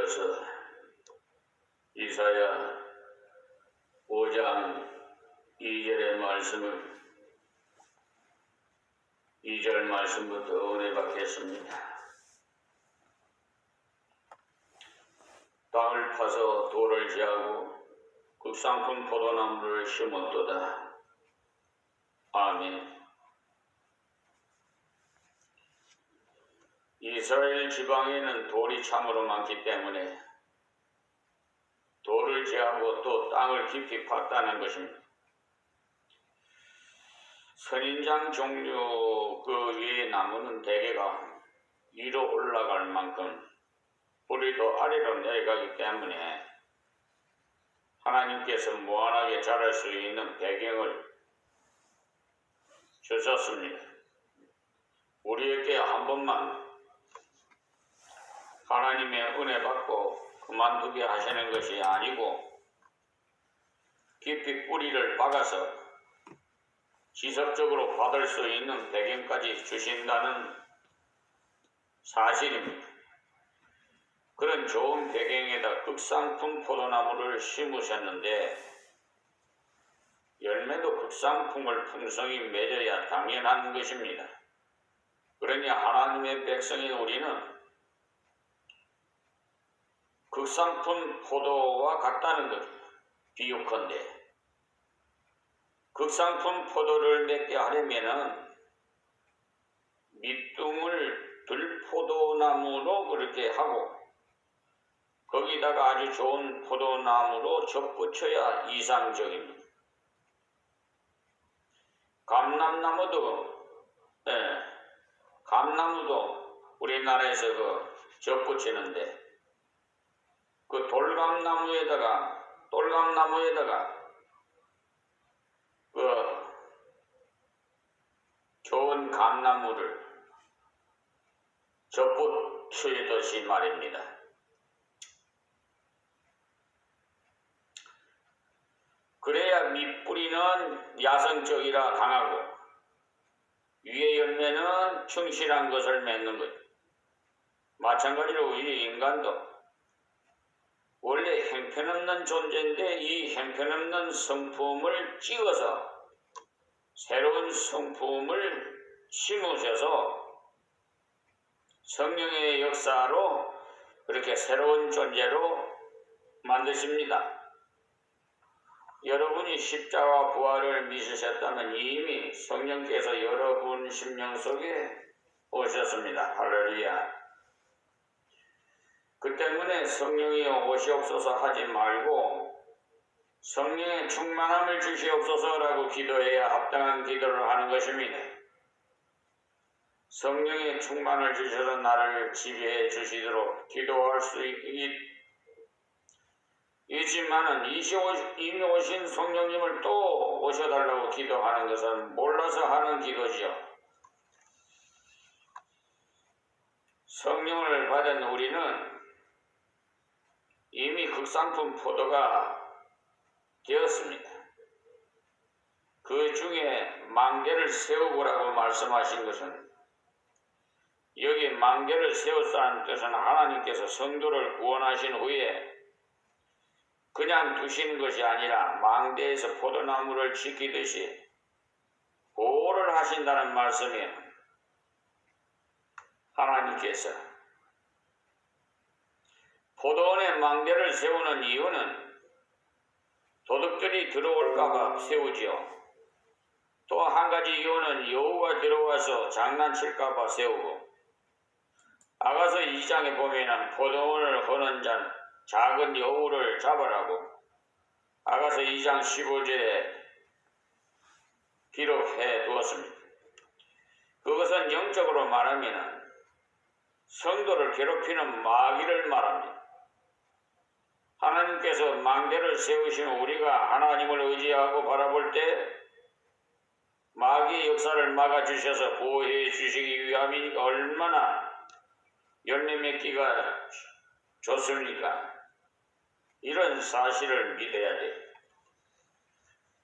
이어서 이사야 5장 2절의 말씀을 2절 말씀부터 은혜 받겠습니다. 땅을 파서 돌을 제하고 극상품 포도나무를 심었도다. 아멘. 이스라엘 지방에는 돌이 참으로 많기 때문에 돌을 제하고 또 땅을 깊이 팠다는 것입니다. 선인장 종류 그 위에 나무는 대개가 위로 올라갈 만큼 뿌리도 아래로 내려가기 때문에 하나님께서 무한하게 자랄 수 있는 배경을 주셨습니다. 우리에게 한 번만 하나님의 은혜 받고 그만두게 하시는 것이 아니고 깊이 뿌리를 박아서 지속적으로 받을 수 있는 배경까지 주신다는 사실입니다. 그런 좋은 배경에다 극상품 포도나무를 심으셨는데 열매도 극상품을 풍성히 맺어야 당연한 것입니다. 그러니 하나님의 백성인 우리는 극상품 포도와 같다는 것, 비유컨대 극상품 포도를 맺게 하려면은 밑둥을 들포도나무로 그렇게 하고 거기다가 아주 좋은 포도나무로 접붙여야 이상적입니다. 감나무도 우리나라에서 접붙이는데 그 돌감나무에다가 좋은 감나무를 접붙이듯이 말입니다. 그래야 밑뿌리는 야성적이라 강하고 위의 열매는 충실한 것을 맺는 것. 마찬가지로 우리 인간도 원래 형편없는 존재인데 이 형편없는 성품을 찍어서 새로운 성품을 심으셔서 성령의 역사로 그렇게 새로운 존재로 만드십니다. 여러분이 십자가 부활을 믿으셨다면 이미 성령께서 여러분 심령 속에 오셨습니다. 할렐루야. 그 때문에 성령이 오시옵소서 하지 말고 성령의 충만함을 주시옵소서라고 기도해야 합당한 기도를 하는 것입니다. 성령의 충만을 주셔서 나를 지배해 주시도록 기도할 수 있지만은 이미 오신 성령님을 또 오셔달라고 기도하는 것은 몰라서 하는 기도지요. 성령을 받은 우리는 이미 극상품 포도가 되었습니다. 그 중에 망대를 세우고라고 말씀하신 것은 여기 망대를 세웠다는 뜻은 하나님께서 성도를 구원하신 후에 그냥 두시는 것이 아니라 망대에서 포도나무를 지키듯이 보호를 하신다는 말씀이에요. 하나님께서 포도원에 망대를 세우는 이유는 도둑들이 들어올까봐 세우지요. 또 한 가지 이유는 여우가 들어와서 장난칠까봐 세우고 아가서 2장에 보면은 포도원을 허는 작은 여우를 잡으라고 아가서 2장 15절에 기록해 두었습니다. 그것은 영적으로 말하면 성도를 괴롭히는 마귀를 말합니다. 하나님께서 망대를 세우시면 우리가 하나님을 의지하고 바라볼 때 마귀의 역사를 막아주셔서 보호해 주시기 위함이니까 얼마나 열매 맺기가 좋습니까? 이런 사실을 믿어야 돼.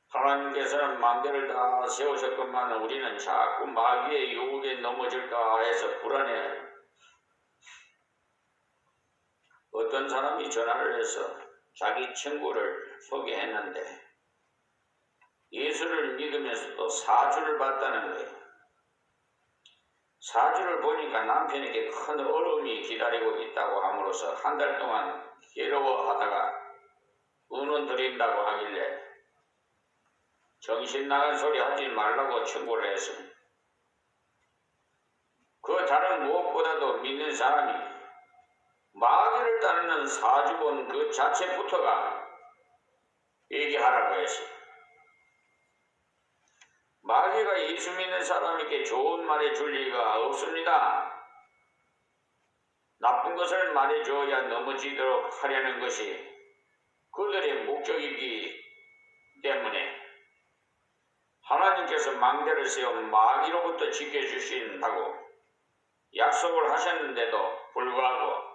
하나님께서는 망대를 다 세우셨건만 우리는 자꾸 마귀의 유혹에 넘어질까 해서 불안해요. 어떤 어떤 사람이 전화를 해서 자기 친구를 소개했는데 예수를 믿으면서도 사주를 봤다는 거예요. 사주를 보니까 남편에게 큰 어려움이 기다리고 있다고 함으로써 한 달 동안 괴로워하다가 운은 드린다고 하길래 정신 나간 소리 하지 말라고 충고를 했습니다. 그 다른 무엇보다도 믿는 사람이 마귀를 따르는 사주본 그 자체부터가 얘기하라고 했어요. 마귀가 예수 믿는 사람에게 좋은 말해 줄 리가 없습니다. 나쁜 것을 말해줘야 넘어지도록 하려는 것이 그들의 목적이기 때문에 하나님께서 망대를 세워 마귀로부터 지켜주신다고 약속을 하셨는데도 불구하고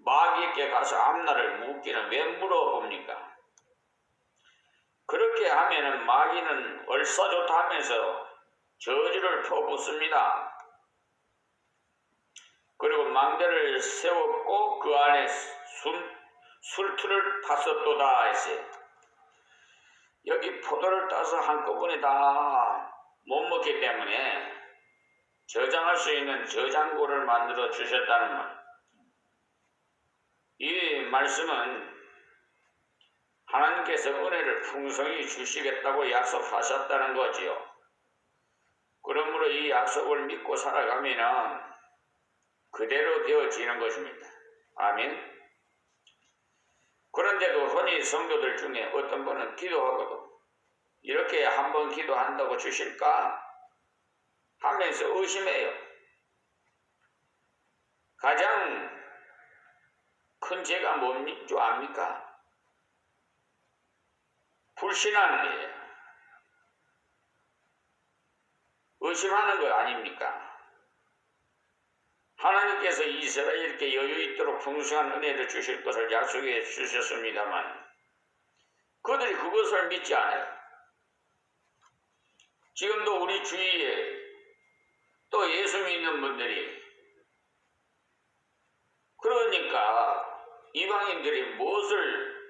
마귀에게 가서 앞날을 묻기는 왜 물어봅니까? 그렇게 하면은 마귀는 얼싸좋다 하면서 저주를 퍼붓습니다. 그리고 망대를 세웠고 그 안에 술틀을 팠었도다 했어요. 여기 포도를 따서 한꺼번에 다 못 먹기 때문에 저장할 수 있는 저장고를 만들어 주셨다는 말. 이 말씀은 하나님께서 은혜를 풍성히 주시겠다고 약속하셨다는 거지요. 그러므로 이 약속을 믿고 살아가면 그대로 되어지는 것입니다. 아멘. 그런데도 흔히 성도들 중에 어떤 분은 기도하고도 이렇게 한번 기도한다고 주실까 하면서 의심해요. 가장 큰 죄가 뭡니까? 줄 압니까? 불신하는 거예요. 의심하는 거 아닙니까? 하나님께서 이스라엘에게 여유 있도록 풍성한 은혜를 주실 것을 약속해 주셨습니다만 그들이 그것을 믿지 않아요. 지금도 우리 주위에 또 예수 믿는 분들이 그러니까 이방인들이 무엇을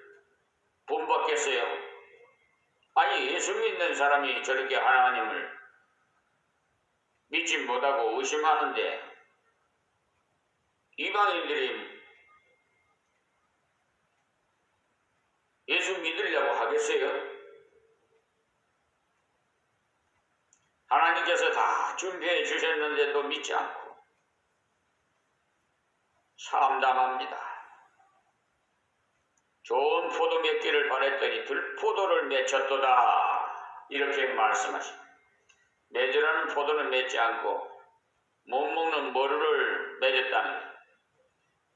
본받겠어요? 아니 예수 믿는 사람이 저렇게 하나님을 믿지 못하고 의심하는데 이방인들이 예수 믿으려고 하겠어요? 하나님께서 다 준비해 주셨는데도 믿지 않고 참담합니다. 좋은 포도 맺기를 바랬더니 들포도를 맺혔도다 이렇게 말씀하십니다. 맺으라는 포도는 맺지 않고 못 먹는 머루를 맺었다는 거예요.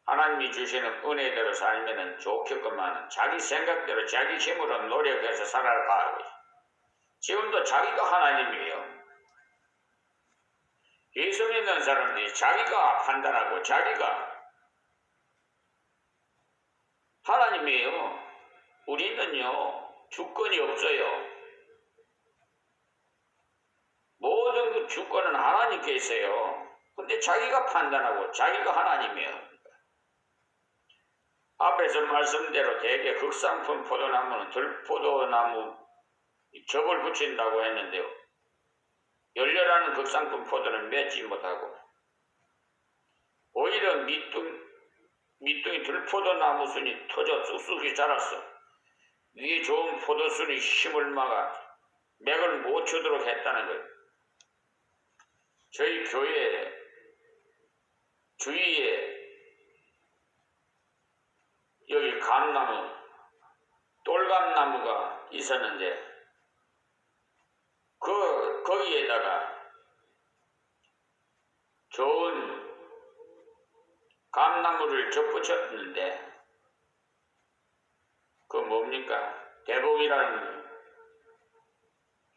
하나님이 주시는 은혜대로 살면 좋겠구만 자기 생각대로 자기 힘으로 노력해서 살아가고 있어요. 지금도 자기가 하나님이에요. 예수 믿는 사람들이 자기가 판단하고 자기가 하나님이에요. 우리는요 주권이 없어요. 모든 그 주권은 하나님께 있어요. 근데 자기가 판단하고 자기가 하나님이에요. 앞에서 말씀대로 대개 흑상품 포도나무는 들포도나무 접을 붙인다고 했는데요. 열렬하는 극상품 포도는 맺지 못하고 오히려 밑둥이 들포도나무 순이 터져 쑥쑥이 자랐어. 위에 좋은 포도순이 힘을 막아 맥을 못 추도록 했다는 거예요. 저희 교회 주위에 여기 감나무, 똘감나무가 있었는데 거기에다가 좋은 감나무를 접붙였는데 그 뭡니까? 대복이라는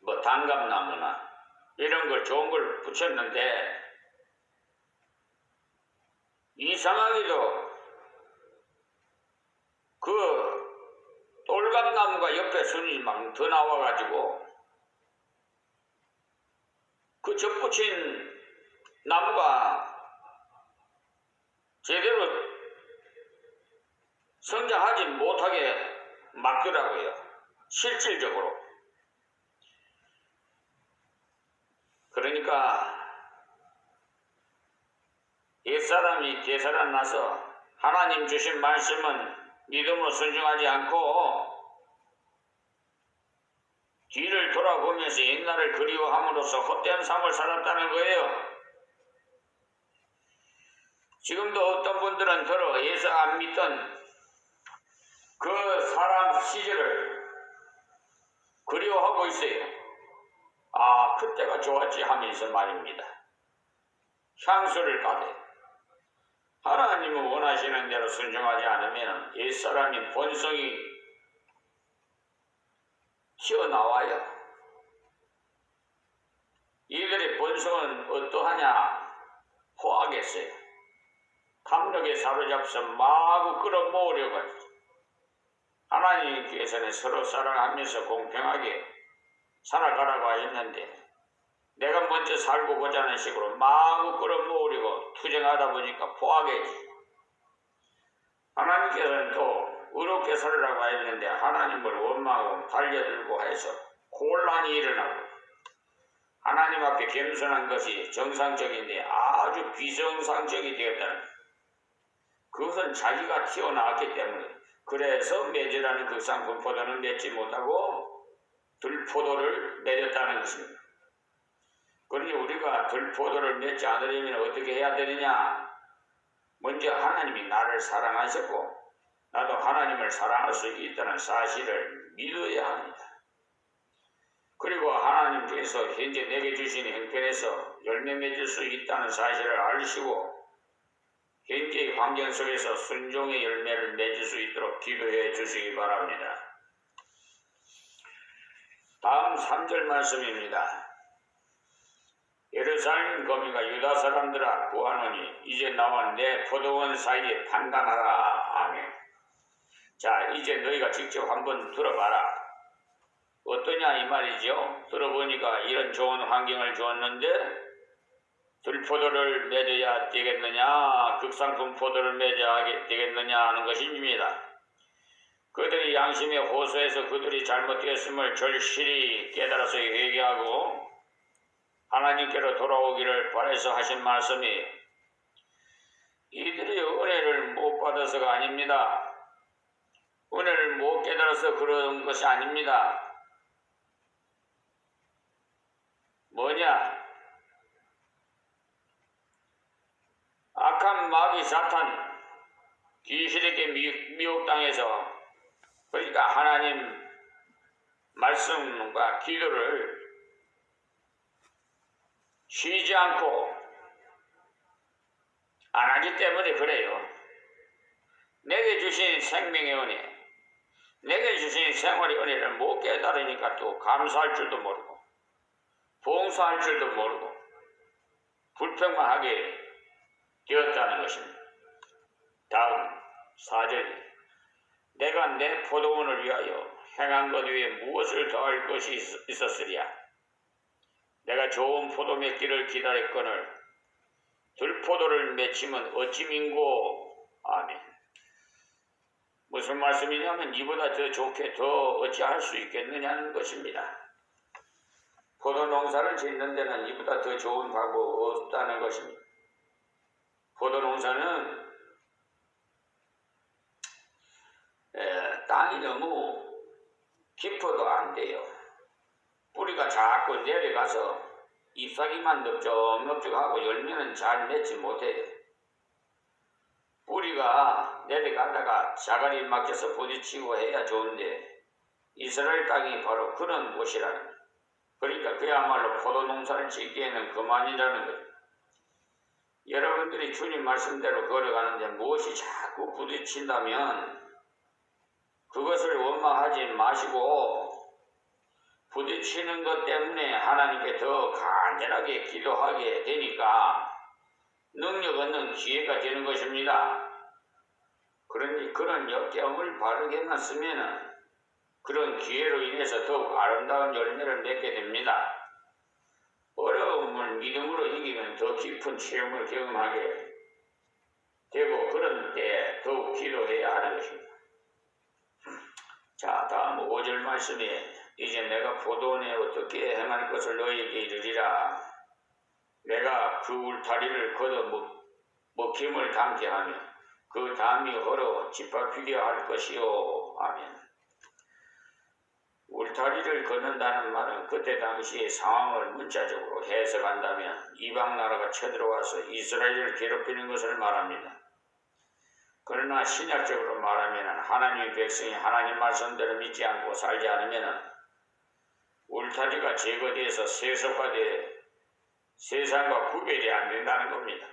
뭐 단감나무나 이런 걸 좋은 걸 붙였는데 이상하게도 그 똘감나무가 옆에 순이 막 더 나와가지고 그 접붙인 나무가 제대로 못하게 막더라고요. 실질적으로. 그러니까 옛사람이 되살아나서 하나님 주신 말씀은 믿음으로 순종하지 않고 뒤를 돌아보면서 옛날을 그리워함으로써 헛된 삶을 살았다는 거예요. 지금도 어떤 분들은 들어 예수 안 믿던 그 사람 시절을 그리워하고 있어요. 아, 그때가 좋았지 하면서 말입니다. 향수를 가되 하나님은 원하시는 대로 순종하지 않으면 옛사람인 본성이 튀어나와요. 이들의 본성은 어떠하냐? 포하겠어요. 탐욕에 사로잡혀서 마구 끌어모으려고 하죠. 하나님께서는 서로 사랑하면서 공평하게 살아가라고 하셨는데 내가 먼저 살고 보자는 식으로 마구 끌어모으려고 투쟁하다 보니까 포하겠지. 하나님께서는 또 의롭게 살으라고 하셨는데 하나님을 원망하고 달려들고 해서 곤란이 일어나고 하나님 앞에 겸손한 것이 정상적인데 아주 비정상적이 되었다는 그것은 자기가 튀어나왔기 때문에 그래서 맺으라는 극상품 포도는 맺지 못하고 들포도를 맺었다는 것입니다. 그러니 우리가 들포도를 맺지 않으려면 어떻게 해야 되느냐? 먼저 하나님이 나를 사랑하셨고 나도 하나님을 사랑할 수 있다는 사실을 믿어야 합니다. 그리고 하나님께서 현재 내게 주신 형편에서 열매 맺을 수 있다는 사실을 알시고 현재의 환경 속에서 순종의 열매를 맺을 수 있도록 기도해 주시기 바랍니다. 다음 3절 말씀입니다. 예루살렘 거민과 유다 사람들아 구하노니 이제 나와 내 포도원 사이에 판단하라. 아멘. 자, 이제 너희가 직접 한번 들어봐라. 어떠냐 이 말이죠. 들어보니까 이런 좋은 환경을 주었는데 들포도를 맺어야 되겠느냐, 극상품 포도를 맺어야 되겠느냐 하는 것입니다. 그들이 양심에 호소해서 그들이 잘못되었음을 절실히 깨달아서 회개하고 하나님께로 돌아오기를 바라서 하신 말씀이 이들이 은혜를 못 받아서가 아닙니다. 은혜를 못 깨달아서 그런 것이 아닙니다. 뭐냐? 악한 마귀 사탄 귀신에게 미혹당해서 그러니까 하나님 말씀과 기도를 쉬지 않고 안 하기 때문에 그래요. 내게 주신 생명의 은혜, 내게 주신 생활의 은혜를 못 깨달으니까 또 감사할 줄도 모르고 봉사할 줄도 모르고 불평만 하게 되었다는 것입니다. 다음 4절 내가 내 포도원을 위하여 행한 것 외에 무엇을 더할 것이 있었으랴. 내가 좋은 포도 맺기를 기다렸거늘 들포도를 맺히면 어찌 민고. 아멘. 무슨 말씀이냐면 이보다 더 좋게 더 어찌할 수 있겠느냐는 것입니다. 포도 농사를 짓는 데는 이보다 더 좋은 방법 없다는 것입니다. 포도 농사는 땅이 너무 깊어도 안 돼요. 뿌리가 자꾸 내려가서 잎사귀만 넓적넓적하고 열매는 잘 맺지 못해요. 뿌리가 내려가다가 자갈이 막혀서 부딪히고 해야 좋은데 이스라엘 땅이 바로 그런 곳이라는 거예요. 그러니까 그야말로 포도 농사를 짓기에는 그만이라는 거예요. 여러분들이 주님 말씀대로 걸어가는데 무엇이 자꾸 부딪힌다면 그것을 원망하지 마시고 부딪히는 것 때문에 하나님께 더 간절하게 기도하게 되니까 능력 얻는 기회가 되는 것입니다. 그러니 그런 역경을 바르게만 쓰면은 그런 기회로 인해서 더욱 아름다운 열매를 맺게 됩니다. 어려움을 믿음으로 이기면 더 깊은 체험을 경험하게 되고 그런 때 더욱 기도해야 하는 것입니다. 자, 다음 5절 말씀에 이제 내가 포도원에 어떻게 행할 것을 너희에게 이르리라. 내가 그 울타리를 걷어 먹힘을 담게 하며 그 담이 헐어 짓밟히게 할 것이요. 아멘. 울타리를 걷는다는 말은 그때 당시의 상황을 문자적으로 해석한다면 이방 나라가 쳐들어와서 이스라엘을 괴롭히는 것을 말합니다. 그러나 신약적으로 말하면 하나님의 백성이 하나님 말씀대로 믿지 않고 살지 않으면 울타리가 제거돼서 세속화돼 세상과 구별이 안 된다는 겁니다.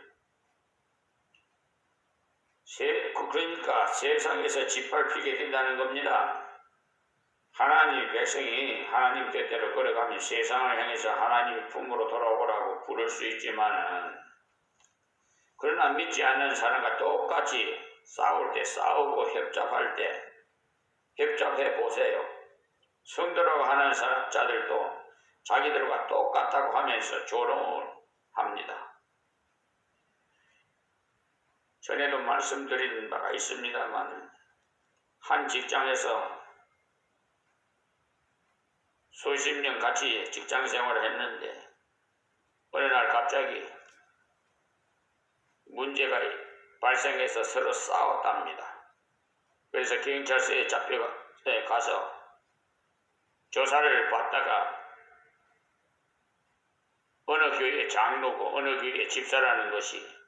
그러니까 세상에서 짓밟히게 된다는 겁니다. 하나님의 백성이 하나님 뜻대로 걸어가면 세상을 향해서 하나님의 품으로 돌아오라고 부를 수 있지만은 그러나 믿지 않는 사람과 똑같이 싸울 때 싸우고 협잡할 때 협잡해 보세요. 성도라고 하는 자들도 자기들과 똑같다고 하면서 조롱을 합니다. 전에도 말씀드린 바가 있습니다만 한 직장에서 수십 년 같이 직장 생활을 했는데 어느 날 갑자기 문제가 발생해서 서로 싸웠답니다. 그래서 경찰서에 잡혀가서 조사를 받다가 어느 교회 장로고 어느 교회 집사라는 것이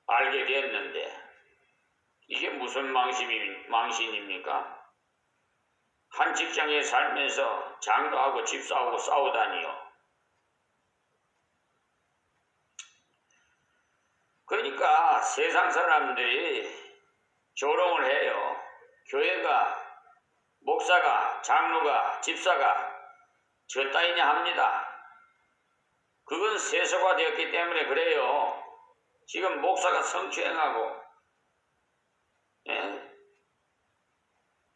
알게 됐는데 이게 무슨 망신입니까? 한 직장에 살면서 장로하고 집사하고 싸우다니요. 그러니까 세상 사람들이 조롱을 해요. 교회가, 목사가, 장로가, 집사가 저 따위냐 합니다. 그건 세속화 되었기 때문에 그래요. 지금 목사가 성추행하고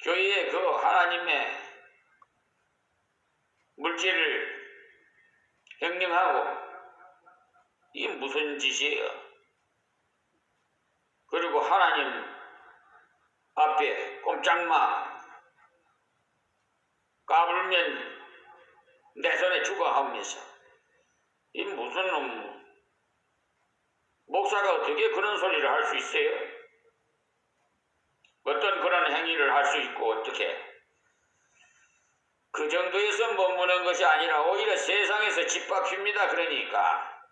교회에 그 하나님의 물질을 횡령하고 이게 무슨 짓이에요? 그리고 하나님 앞에 꼼짝마 까불면 내 손에 죽어 하면서 이 무슨 놈 목사가 어떻게 그런 소리를 할 수 있어요? 어떤 그런 행위를 할 수 있고 어떻게 그 정도에서 머무는 것이 아니라 오히려 세상에서 짓밟힙니다. 그러니까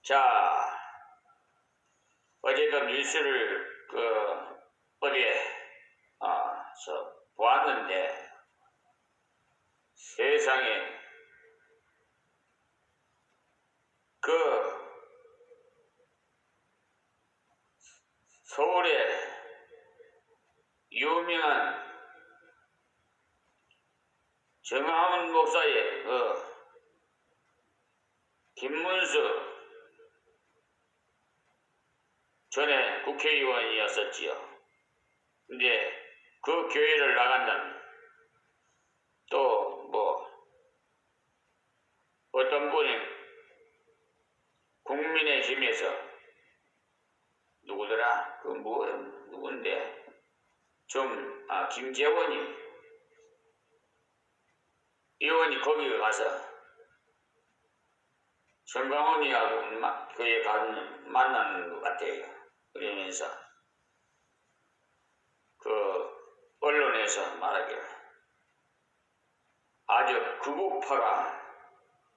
자 어제도 뉴스를 어디에 보았는데 세상에 서울에 유명한 정하은 목사의 김문수 전에 국회의원이었었지요. 근데 그 교회를 나간다면 또 어떤 분이 국민의힘에서 누구더라? 누군데? 김재원이 의원이 거기 가서 정강훈이하고 그에 만나는 것 같아요. 그러면서 언론에서 말하기를 아주 극우파가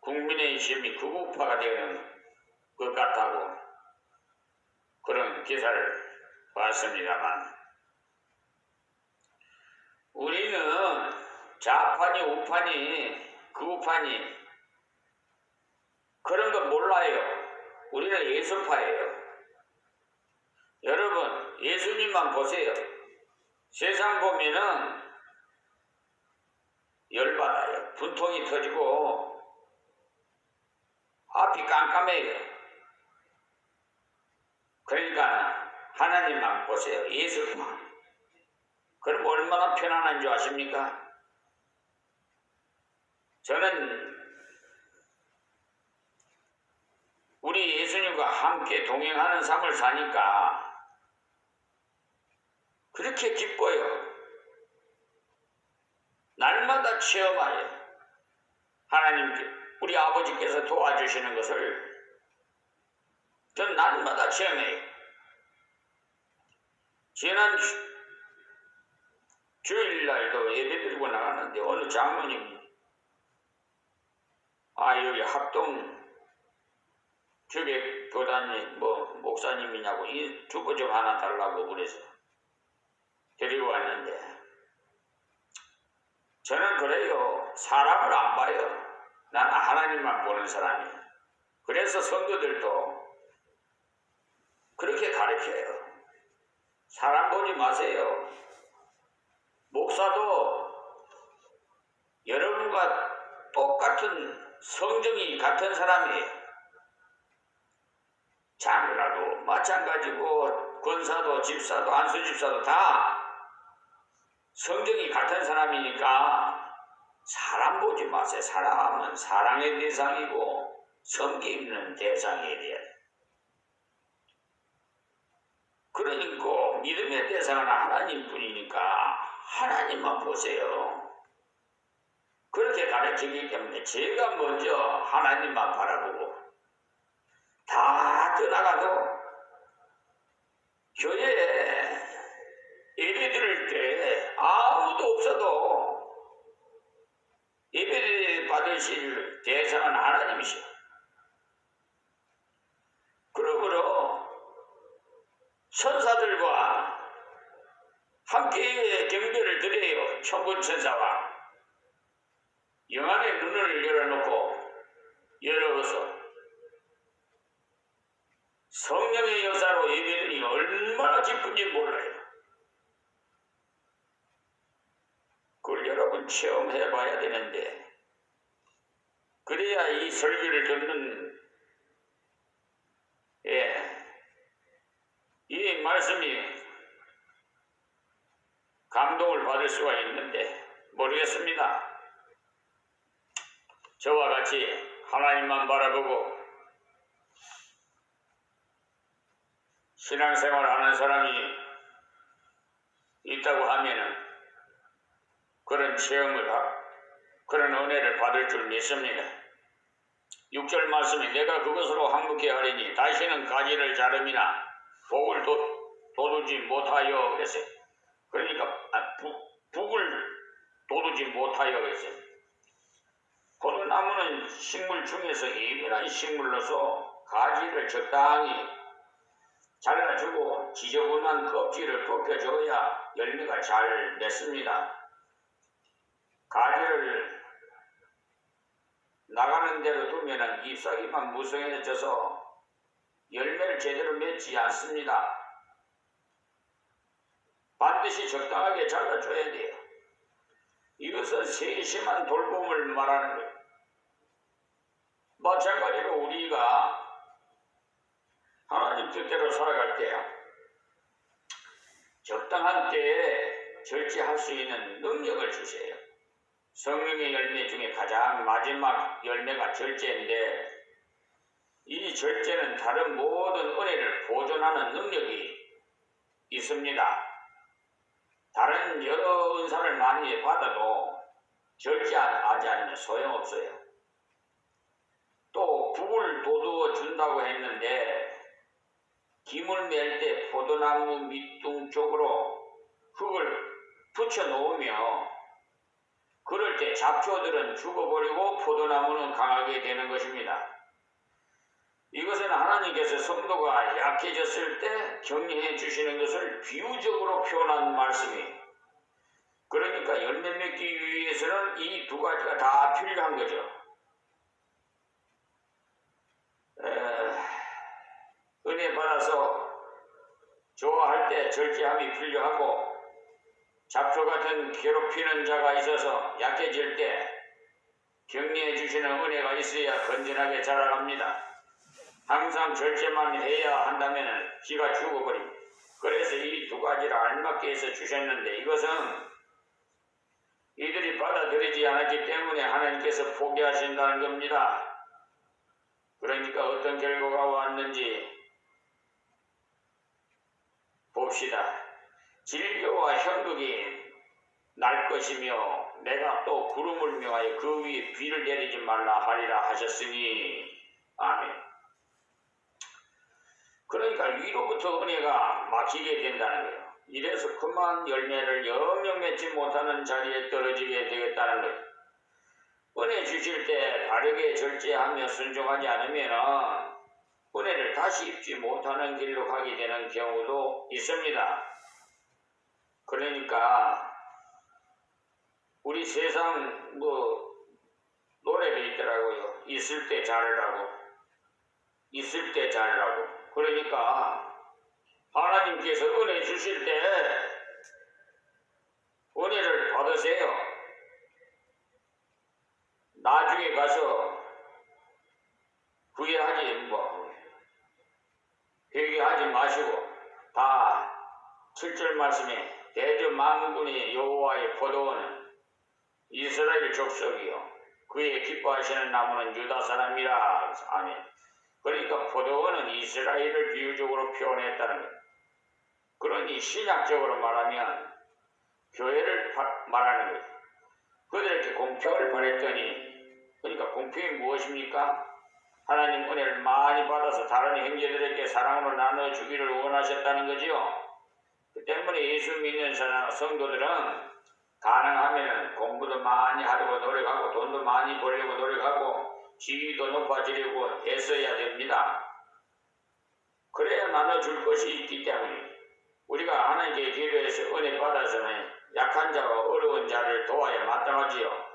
국민의힘이 극우파가 되는 것 같다고 그런 기사를 봤습니다만 우리는 좌파니 우파니 극우파니 그런 거 몰라요. 우리는 예수파예요. 여러분 예수님만 보세요. 세상 보면은 열받아요. 분통이 터지고 앞이 깜깜해요. 그러니까 하나님만 보세요. 예수파. 그럼 얼마나 편안한 줄 아십니까? 저는 우리 예수님과 함께 동행하는 삶을 사니까 그렇게 기뻐요. 날마다 체험하여 하나님께 우리 아버지께서 도와주시는 것을 전 날마다 체험해요. 지난 주일날도 예배드리고 나가는데 어느 장로님이 여기 합동 교회 교단님 목사님이냐고 이 주보 좀 하나 달라고 그래서 데리고 왔는데 저는 그래요. 사람을 안 봐요. 나는 하나님만 보는 사람이에요. 그래서 성도들도 그렇게 가르쳐요. 사람 보지 마세요. 목사도 여러분과 똑같은 성정이 같은 사람이에요. 장로라도 마찬가지고 권사도 집사도 안수집사도 다 성정이 같은 사람이니까 사람 보지 마세요. 사람은 사랑의 대상이고 섬기는 대상이어야 돼요. 그러니까 믿음의 대상은 하나님뿐이니까 하나님만 보세요. 그렇게 가르치기 때문에 제가 먼저 하나님만 바라보고 다 떠나가도 교회에 예배 드릴 때 아무도 없어도 예배 받으실 대상은 하나님이시오. 그러므로 천사들과 함께 경배를 드려요. 천군천사와 영안의 눈을 열어놓고 열어서 성령의 역사로 예배드리니 얼마나 기쁜지 몰라요. 그걸 여러분 체험해봐야 되는데 그래야 이 설교를 듣는 이 말씀이 감동을 받을 수가 있는데 모르겠습니다. 저와 같이 하나님만 바라보고 신앙생활 하는 사람이 있다고 하면은 그런 체험을 하고 그런 은혜를 받을 줄 믿습니다. 6절 말씀에 내가 그것으로 항복해 하리니 다시는 가지를 자름이나 복을 돋우지 못하여 그랬어요. 그러니까 북을 돋우지 못하여 그랬어요. 포도나무는 식물 중에서 예민한 식물로서 가지를 적당히 잘라주고 지저분한 껍질을 벗겨줘야 열매가 잘 맺습니다. 가지를 나가는 대로 두면 잎사귀만 무성해져서 열매를 제대로 맺지 않습니다. 반드시 적당하게 잘라줘야 돼요. 이것은 세심한 돌봄을 말하는 거예요. 마찬가지로 우리가 하나님 뜻대로 살아갈 때 적당한 때에 절제할 수 있는 능력을 주세요. 성령의 열매 중에 가장 마지막 열매가 절제인데 이 절제는 다른 모든 은혜를 보존하는 능력이 있습니다. 다른 여러 은사를 많이 받아도 절제하지 않으면 소용없어요. 또 북을 돋워 준다고 했는데 김을 맬 때 포도나무 밑둥 쪽으로 흙을 붙여 놓으며 그럴 때 잡초들은 죽어버리고 포도나무는 강하게 되는 것입니다. 이것은 하나님께서 성도가 약해졌을 때 격려해 주시는 것을 비유적으로 표현한 말씀이에요. 그러니까 열매 맺기 위해서는 이 두 가지가 다 필요한 거죠. 은혜 받아서 좋아할 때 절제함이 필요하고 잡초 같은 괴롭히는 자가 있어서 약해질 때 격려해 주시는 은혜가 있어야 건전하게 자라갑니다. 항상 절제만 해야 한다면 기가 죽어버립니다. 그래서 이 두 가지를 알맞게 해서 주셨는데 이것은 이들이 받아들이지 않았기 때문에 하나님께서 포기하신다는 겁니다. 그러니까 어떤 결과가 왔는지 봅시다. 진료와 현극이 날 것이며 내가 또 구름을 명하여 그 위에 비를 내리지 말라 하리라 하셨으니 아멘. 그러니까 위로부터 은혜가 막히게 된다는 거예요. 이래서 그만 열매를 영영 맺지 못하는 자리에 떨어지게 되겠다는 거예요. 은혜 주실 때 바르게 절제하며 순종하지 않으면 은혜를 다시 입지 못하는 길로 가게 되는 경우도 있습니다. 그러니까 우리 세상 노래도 있더라고요. 있을 때 잘하라고. 있을 때 잘하라고. 그러니까 하나님께서 은혜 주실 때 은혜를 받으세요. 나중에 가서 후회하지 회개하지 마시고 다 7절 말씀에 대저 만군의 여호와의 포도원은 이스라엘 족속이요 그의 기뻐하시는 나무는 유다 사람이라. 아멘. 그러니까 포도원은 이스라엘을 비유적으로 표현했다는 것. 그러니 신약적으로 말하면 교회를 말하는 거예요. 그들에게 공평을 바랬더니, 그러니까 공평이 무엇입니까? 하나님 은혜를 많이 받아서 다른 형제들에게 사랑으로 나눠주기를 원하셨다는 거지요. 그 때문에 예수 믿는 성도들은 가능하면 공부도 많이 하려고 노력하고 돈도 많이 벌려고 노력하고 지위도 높아지려고 애써야 됩니다. 그래야 나눠줄 것이 있기 때문에 우리가 하나님께 기도해서 은혜 받아서는 약한 자와 어려운 자를 도와야 마땅하지요.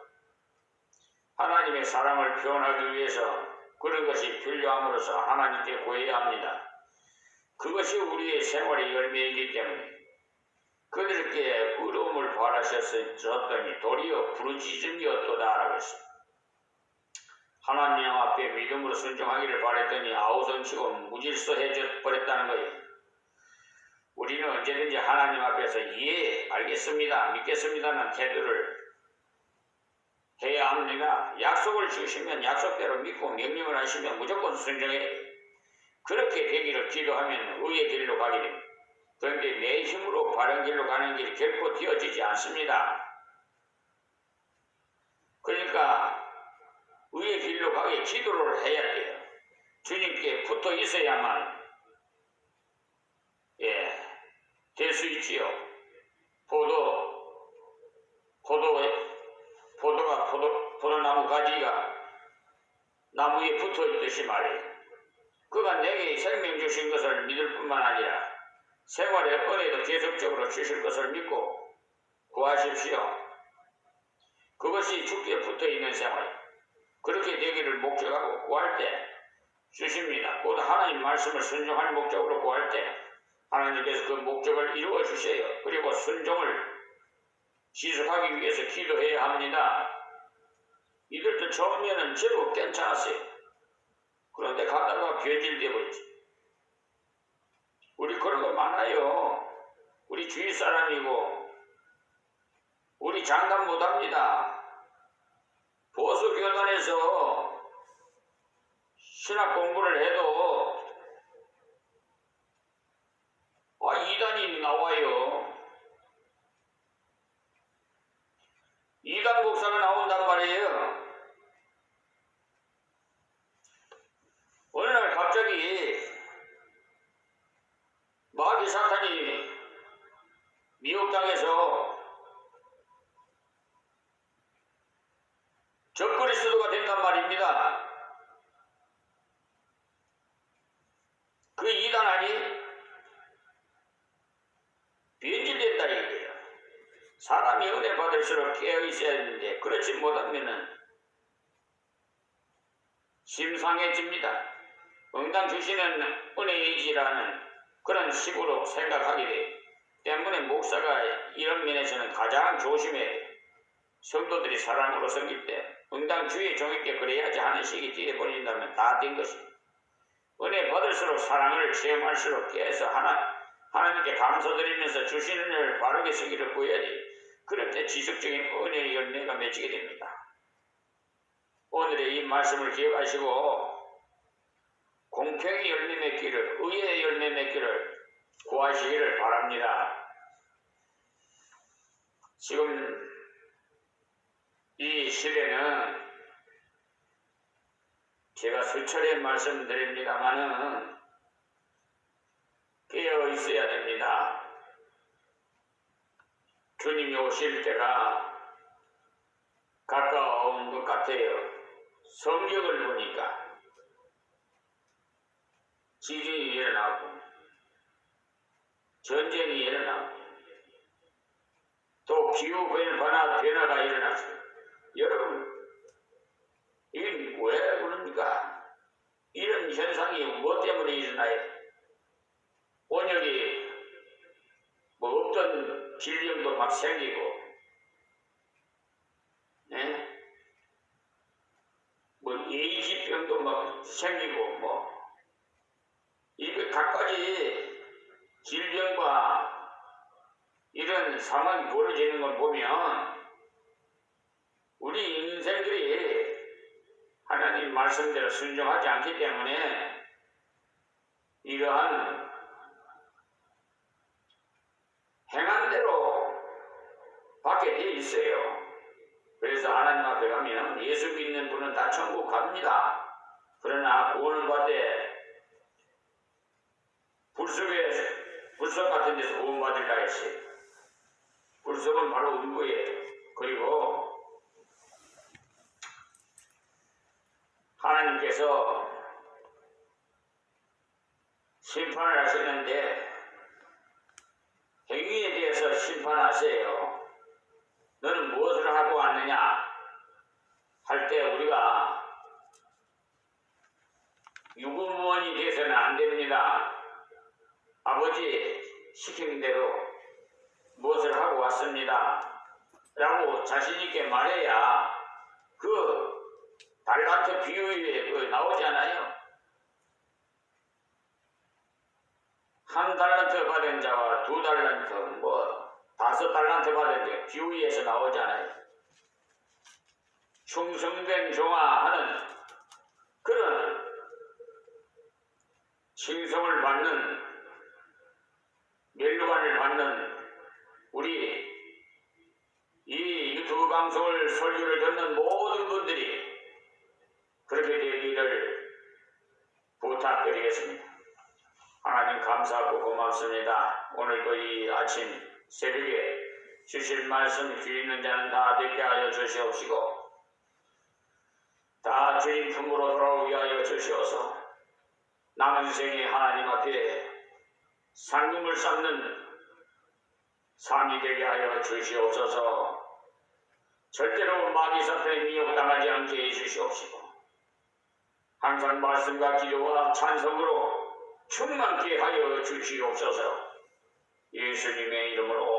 하나님의 사랑을 표현하기 위해서 그런 것이 필요함으로써 하나님께 구해야 합니다. 그것이 우리의 생활의 열매이기 때문에 그들께 의로움을 바라셨더니 도리어 부르짖음이었도다라고 했어요. 하나님 앞에 믿음으로 순종하기를 바랬더니 아우성치고 무질서해져 버렸다는 거예요. 우리는 언제든지 하나님 앞에서 예, 알겠습니다, 믿겠습니다는 태도를 해야 합니다. 약속을 주시면 약속대로 믿고 명령을 하시면 무조건 순종해. 그렇게 되기를 기도하면 의의 길로 가게 됩니다. 그런데 내 힘으로 바른 길로 가는 길이 결코 되어지지 않습니다. 그러니까 의의 길로 가게 기도를 해야 돼요. 주님께 붙어 있어야만 될 수 있지요. 포도나무 가지가 나무에 붙어 있듯이 말이에요. 그가 내게 생명 주신 것을 믿을 뿐만 아니라 생활의 은혜도 계속적으로 주실 것을 믿고 구하십시오. 그것이 주께 붙어 있는 생활. 그렇게 되기를 목적하고 구할 때 주십니다. 곧 하나님 말씀을 순종할 목적으로 구할 때 하나님께서 그 목적을 이루어 주세요. 그리고 순종을 지속하기 위해서 기도해야 합니다. 이들도 처음에는 제법 괜찮았어요. 그런데 가다가 변질되어 버렸지. 우리 그런 거 많아요. 우리 주위 사람이고 우리 장담 못합니다. 보수교단에서 신학 공부를 해도 이단이 나와요. 이단 목사가 나온단 말이에요. 어느 날 갑자기 마귀 사탄이 미혹당해서 적그리스도가 된단 말입니다. 그 이단 아니? 변질된다 이거예요. 사람이 은혜 받을수록 깨어있어야 되는데 그렇지 못하면은 심상해집니다. 응당 주시는 은혜이지라는 그런 식으로 생각하게 돼요. 때문에 목사가 이런 면에서는 가장 조심해야 돼요. 성도들이 사랑으로 섬길 때 응당 주의 종에게 그래야지 하는 식이 뒤에 버린다면 다 된 것입니다. 은혜 받을수록 사랑을 체험할수록 계속 하나님께 감사드리면서 주시는 은혜를 바르게 쓰기를 구해야 돼요. 그럴 때 지속적인 은혜의 열매가 맺히게 됩니다. 오늘의 이 말씀을 기억하시고 공평의 열매 맺기를, 의의 열매 맺기를 구하시기를 바랍니다. 지금 이 시대는 제가 수차례 말씀드립니다마는 깨어 있어야 됩니다. 주님이 오실 때가 가까운 것 같아요. 성경을 보니까 지진이 일어나고 전쟁이 일어나고 또 기후 변화가 일어났어요. 여러분, 이게 왜 그럽니까? 이런 현상이 무엇 때문에 일어나요? 원역이 뭐 없던 질병도 막 생기고, 네? 뭐 예의질병도 막 생기고, 이게 갖가지 질병과 이런 상황이 벌어지는 걸 보면 우리 인생들이 하나님 말씀대로 순종하지 않기 때문에 이러한 행한 대로 받게 돼 있어요. 그래서 하나님 앞에 가면 예수 믿는 분은 다 천국 갑니다. 그러나 구원을 받되 불속 같은 데서 구원받으리라 했어요. 불속은 바로 음부예요. 그리고 하나님께서 심판을 하시는데 행위에 대해서 심판하세요. 너는 무엇을 하고 왔느냐 할 때 우리가 유구무원이 돼서는 안 됩니다. 아버지 시키는 대로 무엇을 하고 왔습니다 라고 자신있게 말해야 그 달란트 비유에 나오잖아요. 한 달란트 받은 자와 두 달란트, 5달란트 받은 자 비유에서 나오잖아요. 충성된 종아 하는 그런 칭송을 받는 멸관을 받는 우리 이 유튜브 방송을 설교를 듣는 모든 분들이 그렇게 되기를 부탁드리겠습니다. 하나님 감사하고 고맙습니다. 오늘도 이 아침 새벽에 주실 말씀 귀 있는 자는 다 듣게 하여 주시옵시고 다 주님 품으로 돌아오게 하여 주시옵소서. 남은 생에 하나님 앞에 상금을 쌓는 삶이 되게 하여 주시옵소서. 절대로 마귀 사탄에 미혹당하지 않게 해주시옵시고 항상 말씀과 기도와 찬송으로 충만케 하여 주시옵소서. 예수님의 이름으로